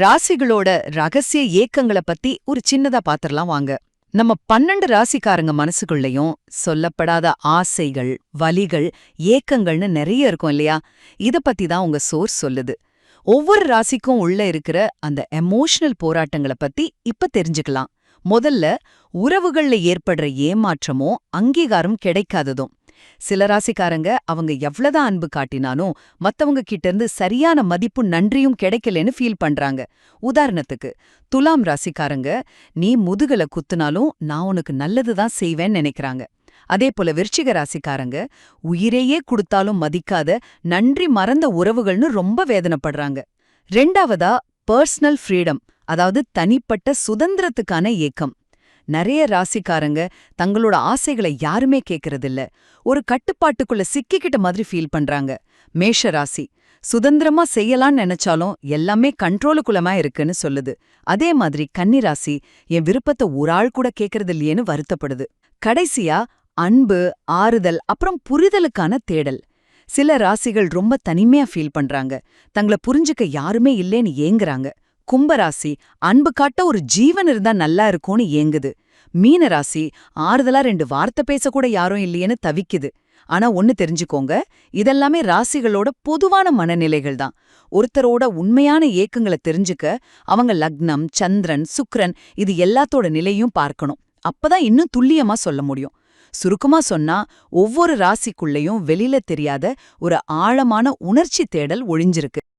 ராசிகளோட ரகசிய ஏக்கங்கள பத்தி ஒரு சின்னதா பாத்திரலாம் வாங்க. நம்ம 12 ராசிக்காரங்க மனசுக்குள்ளயும் சொல்லப்படாத ஆசைகள், வலிகள், ஏக்கங்கள்னு நெறைய இருக்கும் இல்லையா? இத பத்தி தான் உங்க சோர்ஸ் சொல்லுது. ஒவ்வொரு ராசிக்கும் உள்ள இருக்கிற அந்த எமோஷனல் போராட்டங்கள பத்தி இப்ப தெரிஞ்சுக்கலாம். முதல்ல, உறவுகள்ல ஏற்படுற ஏமாற்றமும் அங்கீகாரம் கிடைக்காததும். சில ராசிக்காரங்க அவங்க எவ்வளவுதான் அன்பு காட்டினாலும் மத்தவங்க கிட்ட இருந்து சரியான மதிப்பும் நன்றியும் கிடைக்கலன்னு ஃபீல் பண்றாங்க. உதாரணத்துக்கு, துலாம் ராசிக்காரங்க, நீ முதுகுல குத்துனாலும் நான் உனக்கு நல்லதுதான் செய்வேன்னு நினைக்கிறாங்க. அதே போல விருச்சிக ராசிக்காரங்க, உயிரையே கொடுத்தாலும் மதிக்காத நன்றி மறந்த உறவுகள்னு ரொம்ப வேதனைப்படுறாங்க. ரெண்டாவதா, பர்சனல் ஃப்ரீடம், அதாவது தனிப்பட்ட சுதந்திரத்துக்கான ஏக்கம். நிறைய ராசிக்காரங்க தங்களோட ஆசைகளை யாருமே கேட்கறதில்ல, ஒரு கட்டுப்பாட்டுக்குள்ள சிக்கிக்கிட்ட மாதிரி ஃபீல் பண்றாங்க. மேஷ ராசி, சுதந்திரமா செய்யலாம்னு நினைச்சாலும் எல்லாமே கண்ட்ரோலுக்குள்ளமா இருக்குன்னு சொல்லுது. அதே மாதிரி கன்னி ராசி, என் விருப்பத்தை ஒரு ஆள் கூட கேட்கறதில்லையேன்னு வருத்தப்படுது. கடைசியா, அன்பு, ஆறுதல், அப்புறம் புரிதலுக்கான தேடல். சில ராசிகள் ரொம்ப தனிமையா ஃபீல் பண்றாங்க, தங்களை புரிஞ்சுக்க யாருமே இல்லேன்னு ஏங்குறாங்க. கும்பராசி, அன்பு காட்ட ஒரு ஜீவன் இருந்தா நல்லா இருக்கும்னு ஏங்குது. மீனராசி, ஆறுதலா 2 வார்த்தை பேசக்கூட யாரும் இல்லையேன்னு தவிக்குது. ஆனா ஒன்னு தெரிஞ்சுக்கோங்க, இதெல்லாமே ராசிகளோட பொதுவான மனநிலைகள் தான். ஒருத்தரோட உண்மையான ஏக்கங்களை தெரிஞ்சுக்க அவங்க லக்னம், சந்திரன், சுக்கிரன் இது எல்லாத்தோட நிலையும் பார்க்கணும். அப்பதான் இன்னும் துல்லியமா சொல்ல முடியும். சுருக்கமா சொன்னா, ஒவ்வொரு ராசிக்குள்ளேயும் வெளியில தெரியாத ஒரு ஆழமான உணர்ச்சி தேடல் ஒளிஞ்சிருக்கு.